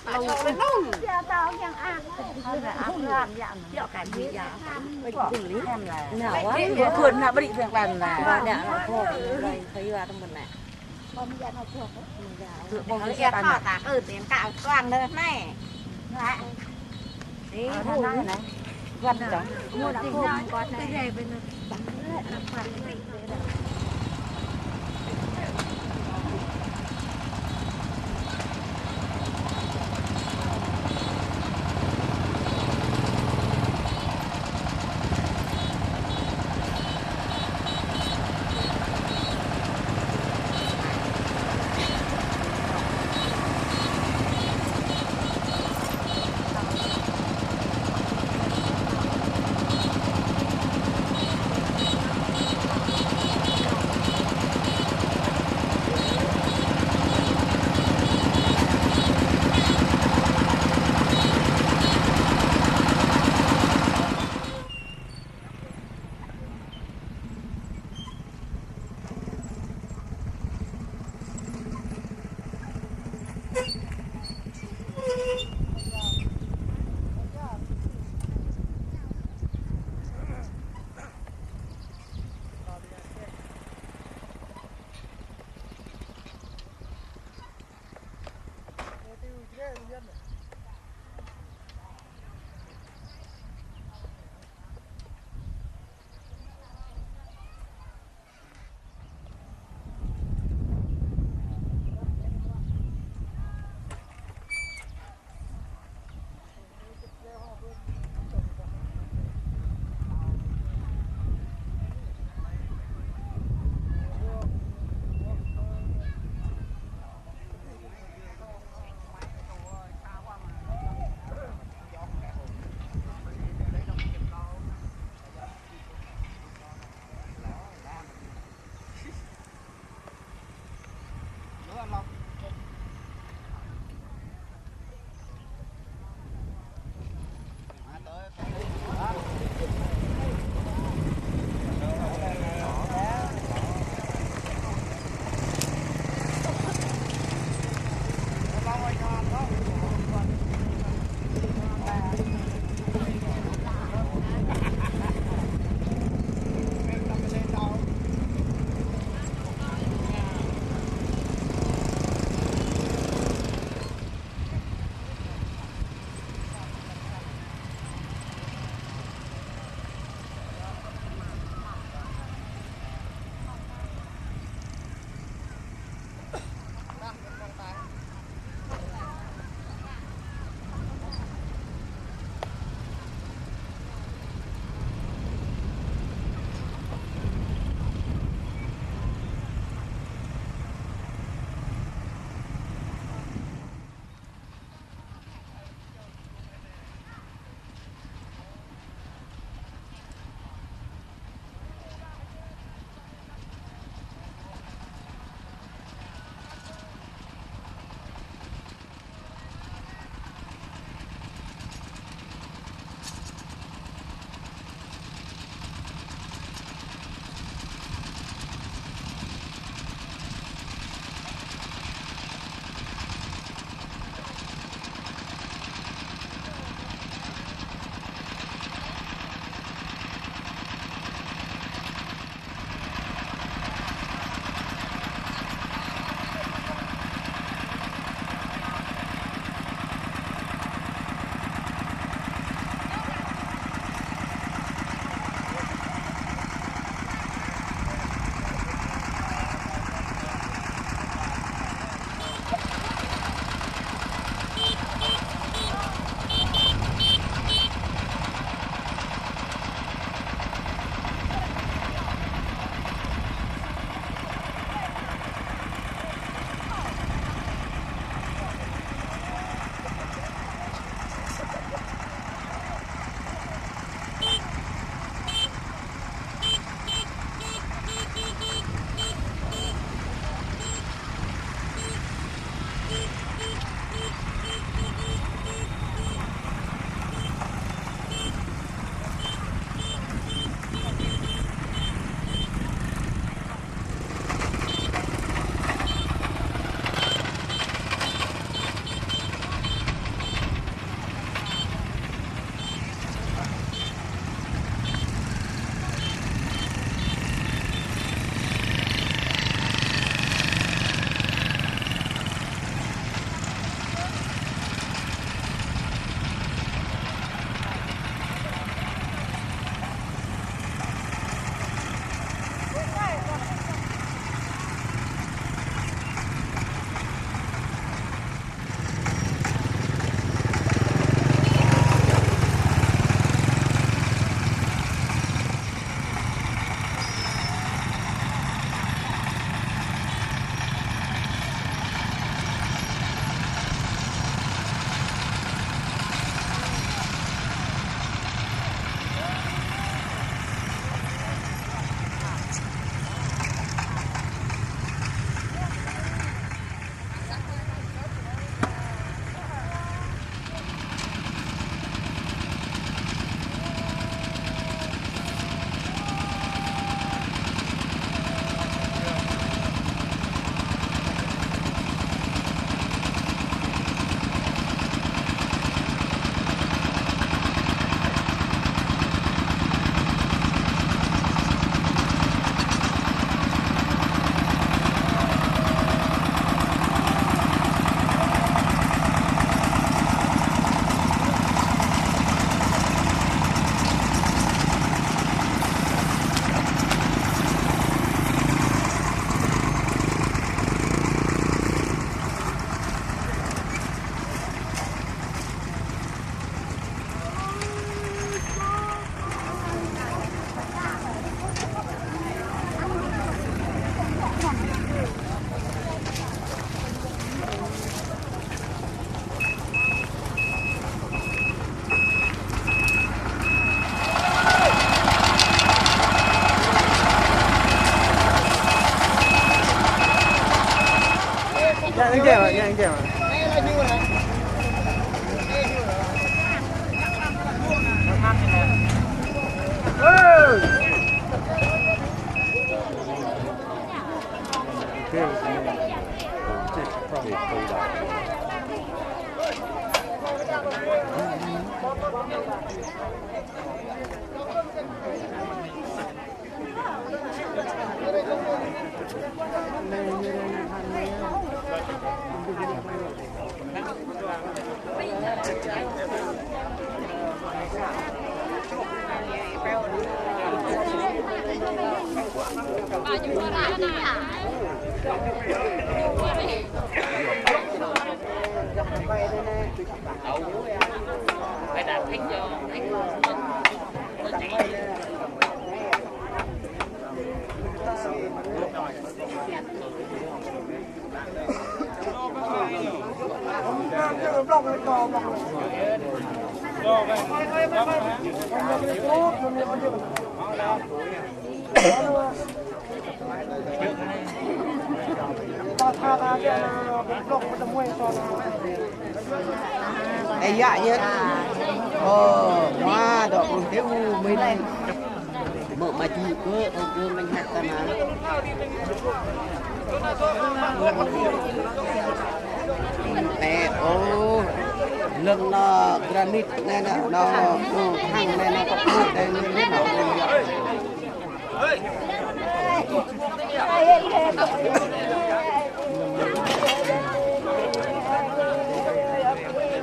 lâu lên nông giờ taoยังอ่านเลยอ่านร้านอย่าง dạo cả gì giờ ไปถึงลิ้นแฮมแหละ nào quá เพื่อนนะบริเวณกันแหละ nè là cô đây thấy vào trong mình nè พอมียาเอาพวก บาง เขา ที เรียก กัน ข้าวตากเตรียมกะกลางเลยแม่นะนี่ ทำได้ไหมวันจัง mua đã khô con này phải đặt thích cho Ê dạ nhé. Hoa đọc một tiếng mình mở mà chỉ cơ ông cơ mình hát ta mà nè ô lần granite này nè nó thằng này nó có một đây như thế nào đây